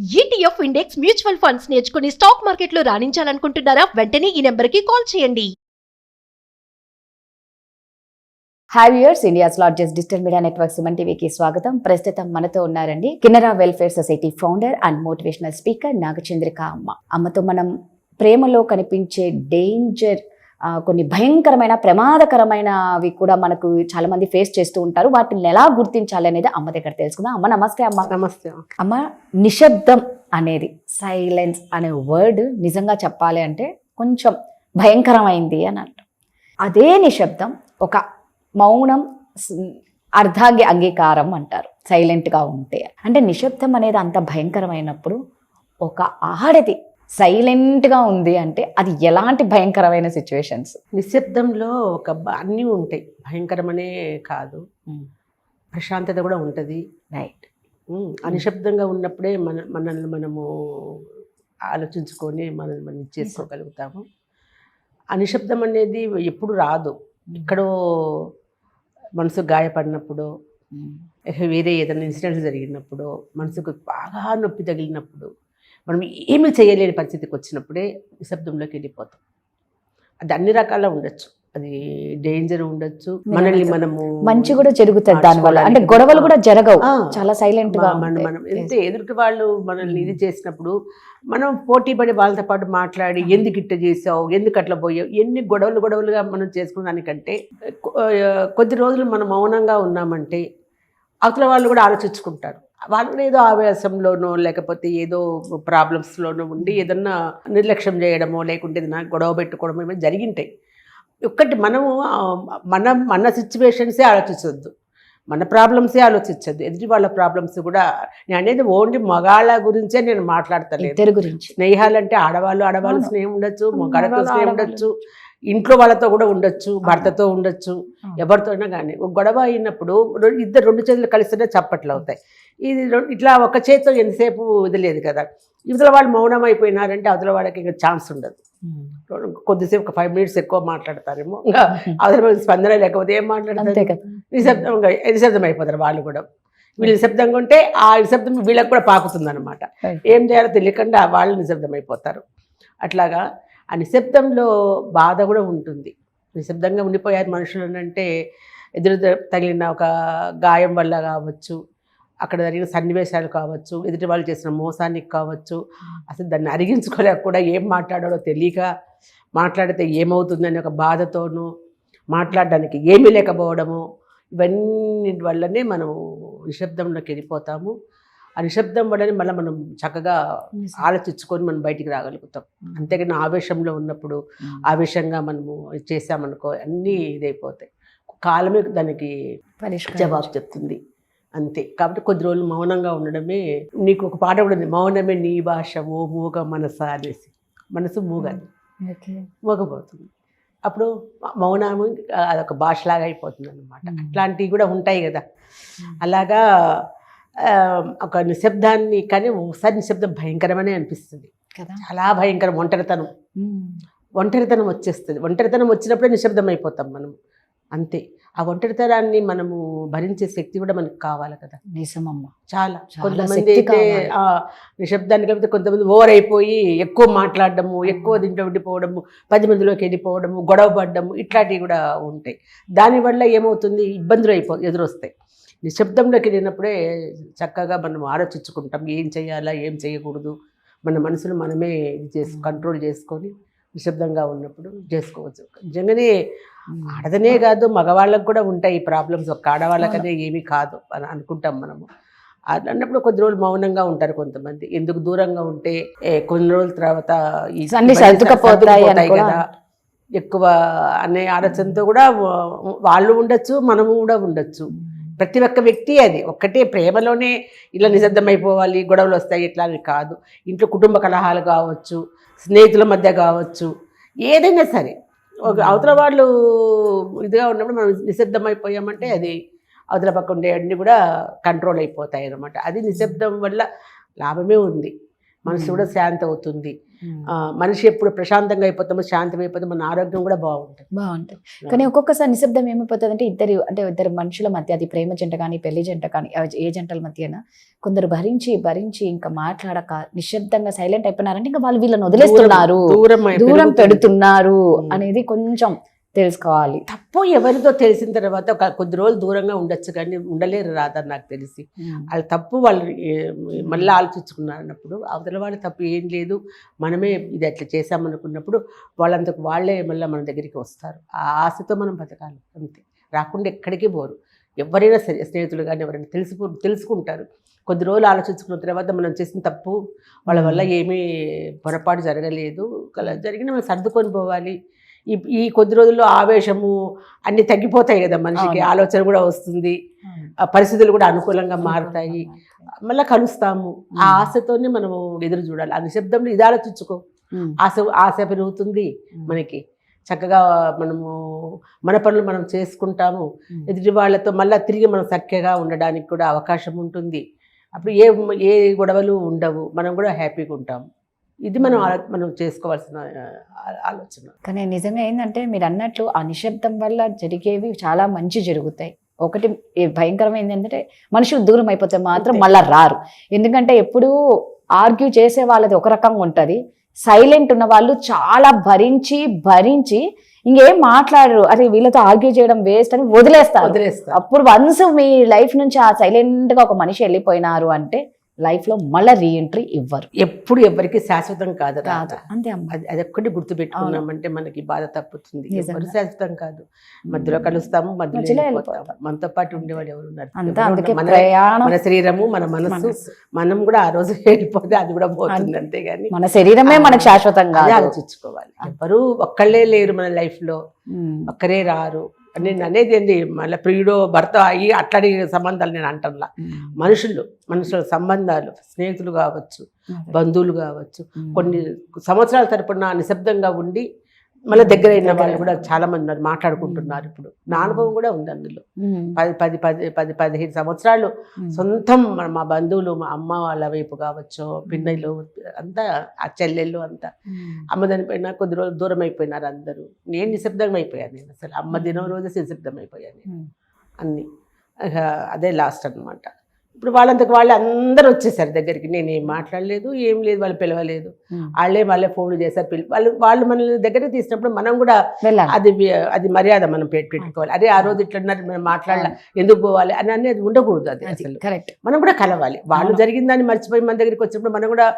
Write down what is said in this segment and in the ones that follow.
ETF index mutual funds నేర్చుకుని stock మార్కెట్లో రాణించాలనుకుంటున్నారా? వెంటనే ఈ నెంబర్కి కాల్ చేయండి. Hi viewers, India's largest digital media network Suman టీవీకి స్వాగతం. ప్రస్తుతం మనతో ఉన్నారండి Kinnera welfare society founder and motivational speaker Nagachandrika అమ్మ. అమ్మతో మనం ప్రేమలో కనిపించే డేంజర్, కొన్ని భయంకరమైన ప్రమాదకరమైనవి కూడా మనకు చాలా మంది ఫేస్ చేస్తూ ఉంటారు. వాటిని ఎలా గుర్తించాలి అనేది అమ్మ దగ్గర తెలుసుకుందాం. అమ్మ నమస్తే. అమ్మ నమస్తే. అమ్మ, నిశ్శబ్దం అనేది, సైలెన్స్ అనే వర్డ్ నిజంగా చెప్పాలి అంటే కొంచెం భయంకరమైంది అని అంటాం. అదే నిశ్శబ్దం ఒక మౌనం, అర్ధాంగి అంగీకారం అంటారు. సైలెంట్గా ఉంటే అంటే నిశ్శబ్దం అనేది అంత భయంకరమైనప్పుడు ఒక ఆడది సైలెంట్గా ఉంది అంటే అది ఎలాంటి భయంకరమైన సిచ్యువేషన్స్? నిశ్శబ్దంలో అన్నీ ఉంటాయి, భయంకరమనే కాదు, ప్రశాంతత కూడా ఉంటుంది. రైట్. అనిశ్శబ్దంగా ఉన్నప్పుడే మనల్ని మనము ఆలోచించుకొని మనల్ని మనం చేసుకోగలుగుతాము. అనిశ్శబ్దం అనేది ఎప్పుడు రాదు. ఎక్కడో మనసు గాయపడినప్పుడు, వేరే ఏదైనా ఇన్సిడెంట్స్ జరిగినప్పుడు, మనసుకు బాగా నొప్పి తగిలినప్పుడు, మనం ఏమీ చేయలేని పరిస్థితికి వచ్చినప్పుడే నిశ్శబ్దంలోకి వెళ్ళిపోతాం. అది అన్ని రకాల ఉండొచ్చు. అది డేంజర్ ఉండొచ్చు, మనల్ని మనము మంచి కూడా జరుగుతుంది దానివల్ల. అంటే గొడవలు కూడా జరగవు, చాలా సైలెంట్ గా మనం ఎంత ఎదుటి వాళ్ళు మనల్ని ఇది చేసినప్పుడు మనం పోటీ పడి వాళ్ళతో పాటు మాట్లాడి ఎందుకు ఇట్ట చేసావు, ఎందుకు అట్లా పోయావు, ఎన్ని గొడవలుగా మనం చేసుకున్న దానికంటే కొద్ది రోజులు మనం మౌనంగా ఉన్నామంటే అవతల వాళ్ళు కూడా ఆలోచించుకుంటారు. వాళ్ళు కూడా ఏదో ఆవేశంలోనో లేకపోతే ఏదో ప్రాబ్లమ్స్లోనో ఉండి ఏదన్నా నిర్లక్ష్యం చేయడమో లేకుంటే ఏదైనా గొడవ పెట్టుకోవడమో ఏమైనా జరిగింటాయి. ఒక్కటి మనము మన సిచ్యువేషన్సే ఆలోచించవద్దు, మన ప్రాబ్లమ్సే ఆలోచించద్దు, ఎదుటి వాళ్ళ ప్రాబ్లమ్స్ కూడా. నేను అనేది ఓన్లీ మగాళ్ళ గురించే నేను మాట్లాడతాను. ఇద్దరి గురించి. స్నేహాలంటే ఆడవాళ్ళు స్నేహం ఉండొచ్చు, మగాళ్ళతో స్నేహం ఉండొచ్చు, ఇంట్లో వాళ్ళతో కూడా ఉండొచ్చు, భర్తతో ఉండొచ్చు, ఎవరితో అయినా. కానీ ఒక గొడవ అయినప్పుడు రెండు చేతులు కలిస్తేనే చప్పట్లు అవుతాయి. ఇది ఇట్లా ఒక చేతితో ఎంతసేపు వదిలేదు కదా. ఇవతల వాళ్ళు మౌనం అయిపోయినారంటే అవతల వాళ్ళకి ఇంకా ఛాన్స్ ఉండదు. కొద్దిసేపు ఒక 5 minutes ఎక్కువ మాట్లాడతారేమో, ఇంకా అవతల వాళ్ళకి స్పందన లేకపోతే ఏం మాట్లాడతారు, నిశ్శబ్దం అయిపోతారు వాళ్ళు కూడా. వీళ్ళు నిశ్శబ్దంగా ఉంటే ఆ నిశ్శబ్దం వీళ్ళకి కూడా పాకుతుంది అనమాట. ఏం చేయాలో తెలియకుండా వాళ్ళు నిశ్శబ్దం అయిపోతారు. అట్లాగా ఆ నిశ్శబ్దంలో బాధ కూడా ఉంటుంది. నిశ్శబ్దంగా ఉండిపోయారు మనుషులు అంటే ఎదురు తగిలిన ఒక గాయం వల్ల కావచ్చు, అక్కడ జరిగిన సన్నివేశాలు కావచ్చు, ఎదుటి వాళ్ళు చేసిన మోసానికి కావచ్చు, అసలు దాన్ని అరిగించుకోలేక కూడా ఏం మాట్లాడాలో తెలియక మాట్లాడితే ఏమవుతుందని ఒక బాధతోనూ, మాట్లాడడానికి ఏమీ లేకపోవడము, ఇవన్నీ వల్లనే మనం నిశ్శబ్దంలోకి వెళ్ళిపోతాము. ఆ నిశ్శబ్దం వల్లనే మళ్ళీ మనం చక్కగా ఆలోచించుకొని మనం బయటికి రాగలుగుతాం. అంతేగాని ఆవేశంలో ఉన్నప్పుడు ఆవేశంగా మనము చేసామనుకో అన్నీ ఇదైపోతాయి. కాలమే దానికి జవాబు చెప్తుంది అంతే. కాబట్టి కొద్ది రోజులు మౌనంగా ఉండడమే. నీకు ఒక పాట కూడా ఉంది, మౌనమే నీ భాష ఓ మూగ మనస అనేసి. మనసు మూగది, మూగపోతుంది. అప్పుడు మౌనము అదొక భాషలాగా అయిపోతుంది అన్నమాట. అట్లాంటివి కూడా ఉంటాయి కదా. అలాగా ఒక నిశ్శబ్దాన్ని, కానీ ఒకసారి నిశ్శబ్దం భయంకరమనే అనిపిస్తుంది, చాలా భయంకరం. ఒంటరితనం వచ్చేస్తుంది. ఒంటరితనం వచ్చినప్పుడే నిశ్శబ్దం అయిపోతాం మనం అంతే. ఆ ఒంటరితనాన్ని మనము భరించే శక్తి కూడా మనకు కావాలి కదా. నిజమమ్మ. చాలా కొంతమంది అయితే నిశ్శబ్దాన్ని కలిపితే కొంతమంది ఓవర్ అయిపోయి ఎక్కువ మాట్లాడడము, ఎక్కువ దీంట్లో ఉండిపోవడము, 10 మందిలోకి వెళ్ళిపోవడము, గొడవ పడ్డము, ఇట్లాంటివి కూడా ఉంటాయి. దానివల్ల ఏమవుతుంది, ఇబ్బందులు ఎదురొస్తాయి. నిశ్శబ్దంలోకి వెళ్ళినప్పుడే చక్కగా మనం ఆలోచించుకుంటాం, ఏం చేయాలా ఏం చేయకూడదు, మన మనసును మనమే కంట్రోల్ చేసుకొని నిశ్శబ్దంగా ఉన్నప్పుడు చేసుకోవచ్చు. నిజంగానే ఆడదనే కాదు, మగవాళ్ళకు కూడా ఉంటాయి ఈ ప్రాబ్లమ్స్. ఒక ఆడవాళ్ళకనే ఏమీ కాదు అని అనుకుంటాం మనము. అన్నప్పుడు కొద్ది రోజులు మౌనంగా ఉంటారు కొంతమంది. ఎందుకు దూరంగా ఉంటే కొన్ని రోజుల తర్వాత ఈ సర్దుకుపోతాయి కదా ఎక్కువ అనే ఆలోచనతో కూడా వాళ్ళు ఉండొచ్చు, మనము కూడా ఉండొచ్చు. ప్రతి ఒక్క వ్యక్తి అది ఒక్కటే, ప్రేమలోనే ఇలా నిశ్శబ్దమైపోవాలి, గొడవలు వస్తాయి ఇట్లా అని కాదు. ఇంట్లో కుటుంబ కలహాలు కావచ్చు, స్నేహితుల మధ్య కావచ్చు, ఏదైనా సరే ఒక అవతల వాళ్ళు ఇదిగా ఉన్నప్పుడు మనం నిశ్శబ్దమైపోయామంటే అది అవతల పక్క ఉండే అన్నీ కూడా కంట్రోల్ అయిపోతాయి అన్నమాట. అది నిశ్శబ్దం వల్ల లాభమే ఉంది. మనసు కూడా శాంతి అవుతుంది. మనిషి ఎప్పుడు ప్రశాంతంగా అయిపోతామో, శాంతం అయిపోతే మన ఆరోగ్యం కూడా బాగుంటుంది. కానీ ఒక్కొక్కసారి నిశ్శబ్దం ఏమైపోతుంది అంటే ఇద్దరు మనుషుల మధ్య, అది ప్రేమ జంట కానీ పెళ్లి జంట కానీ ఏ జంటల మధ్యన కొందరు భరించి ఇంకా మాట్లాడక నిశ్శబ్దంగా సైలెంట్ అయిపోయినారంటే ఇంకా వాళ్ళు వీళ్ళని వదిలేస్తున్నారు, దూరం పెడుతున్నారు అనేది కొంచెం తెలుసుకోవాలి. తప్పు ఎవరితో తెలిసిన తర్వాత ఒక కొద్ది రోజులు దూరంగా ఉండొచ్చు కానీ ఉండలేరు రాదని నాకు తెలిసి. వాళ్ళ తప్పు వాళ్ళు మళ్ళీ ఆలోచించుకున్నారు అన్నప్పుడు అవతల వాళ్ళ తప్పు ఏం లేదు, మనమే ఇది అట్లా చేసామనుకున్నప్పుడు వాళ్ళంతకు వాళ్ళే మళ్ళీ మన దగ్గరికి వస్తారు. ఆ ఆశతో మనం బతకాలి అంతే, రాకుండా ఎక్కడికి పోరు. ఎవరైనా సరే స్నేహితులు కానీ ఎవరైనా తెలుసుకుంటారు. కొద్ది రోజులు ఆలోచించుకున్న తర్వాత మనం చేసిన తప్పు వాళ్ళ వల్ల ఏమీ పొరపాటు జరగలేదు, జరిగిన మనం సర్దుకొని పోవాలి. ఈ కొద్ది రోజుల్లో ఆవేశము అన్ని తగ్గిపోతాయి కదా, మనిషికి ఆలోచన కూడా వస్తుంది, పరిస్థితులు కూడా అనుకూలంగా మారుతాయి, మళ్ళీ కలుస్తాము. ఆ ఆశతోనే మనము ఎదురు చూడాలి. ఆ నిశ్శబ్దంలో ఇది ఆలోచించుకో, ఆశ పెరుగుతుంది మనకి. చక్కగా మనము మన పనులు మనం చేసుకుంటాము. ఎదుటి వాళ్ళతో మళ్ళీ తిరిగి మనం చక్కగా ఉండడానికి కూడా అవకాశం ఉంటుంది. అప్పుడు ఏ గొడవలు ఉండవు, మనం కూడా హ్యాపీగా ఉంటాము. ఇది మనం చేసుకోవాల్సిన ఆలోచన. కానీ నిజంగా ఏంటంటే మీరు అన్నట్లు ఆ నిశ్శబ్దం వల్ల జరిగేవి చాలా మంచి జరుగుతాయి. ఒకటి భయంకరమైంది ఏంటంటే మనుషులు దూరం అయిపోతే మాత్రం మళ్ళీ రారు. ఎందుకంటే ఎప్పుడూ ఆర్గ్యూ చేసే వాళ్ళది ఒక రకంగా ఉంటుంది, సైలెంట్ ఉన్న వాళ్ళు చాలా భరించి ఇంకేం మాట్లాడరు, అరే వీళ్ళతో ఆర్గ్యూ చేయడం వేస్ట్ అని వదిలేస్తారు. అప్పుడు వన్స్ మీ లైఫ్ నుంచి ఆ సైలెంట్ గా ఒక మనిషి వెళ్ళిపోయినారు అంటే లైఫ్ లో మళ్ళీ రీఎంట్రీ ఇవ్వరు. ఎప్పుడు ఎవరికి శాశ్వతం కాదు అంతే అమ్మ. అది ఒక్కటి గుర్తు పెట్టుకున్నామంటే మనకి బాధ తప్పుతుంది. ఎవరు శాశ్వతం కాదు, మధ్యలో కలుస్తాము, మధ్యలో మనతో పాటు ఉండేవాడు ఎవరు ఉన్నారు? మన శరీరము, మన మనసు, మనం కూడా ఆ రోజు వెళ్ళిపోతే అది కూడా పోతుంది. అంతేగాని మన శరీరమే మనకు శాశ్వతంగా ఆలోచించుకోవాలి. ఎవరు ఒక్కళ్ళే లేరు మన లైఫ్ లో, ఒక్కరే రారు. నేను అనేది ఏంటి, మళ్ళీ ప్రియుడో భర్త అయ్యి అట్లాంటి సంబంధాలు నేను అంటంలా. మనుషుల సంబంధాలు, స్నేహితులు కావచ్చు, బంధువులు కావచ్చు, కొన్ని సంవత్సరాల తరపున నిశ్శబ్దంగా ఉండి మళ్ళీ దగ్గర అయిన వాళ్ళు కూడా చాలా మంది ఉన్నారు, మాట్లాడుకుంటున్నారు. ఇప్పుడు నా అనుభవం కూడా ఉంది అందులో. 10-15 సంవత్సరాలు సొంతం మా బంధువులు, మా అమ్మ వాళ్ళ వైపు కావచ్చు, పిన్నలు అంతా, ఆ చెల్లెళ్ళు అంతా అమ్మ దానిపైన కొద్ది రోజులు దూరం అయిపోయినారు అందరూ. నేను నిశ్శబ్దం అయిపోయాను. నేను అసలు అమ్మ దినం రోజే నిశ్శబ్దం అయిపోయాను అన్నీ. అదే లాస్ట్ అనమాట. ఇప్పుడు వాళ్ళంతకు వాళ్ళు అందరూ వచ్చేసారు దగ్గరికి. నేనేం మాట్లాడలేదు, ఏం లేదు, వాళ్ళు పిలవలేదు. వాళ్ళే ఫోన్లు చేశారు. వాళ్ళు మనల్ని దగ్గరికి తీసినప్పుడు మనం కూడా అది మర్యాద మనం పెట్టుకోవాలి. అదే ఆ రోజు ఇట్లన్నారు, మనం మాట్లాడాల, ఎందుకు పోవాలి అని అనేది ఉండకూడదు. అది అసలు మనం కూడా కలవాలి. వాళ్ళు జరిగిన దాన్ని మర్చిపోయి మన దగ్గరికి వచ్చినప్పుడు మనం కూడా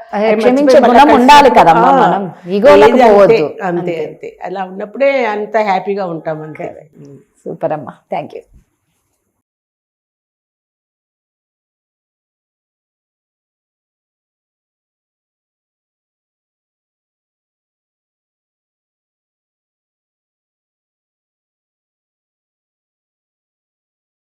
అంతే. అలా ఉన్నప్పుడే అంత హ్యాపీగా ఉంటాం. అంతే. సూపర్ అమ్మా, థ్యాంక్ యూ.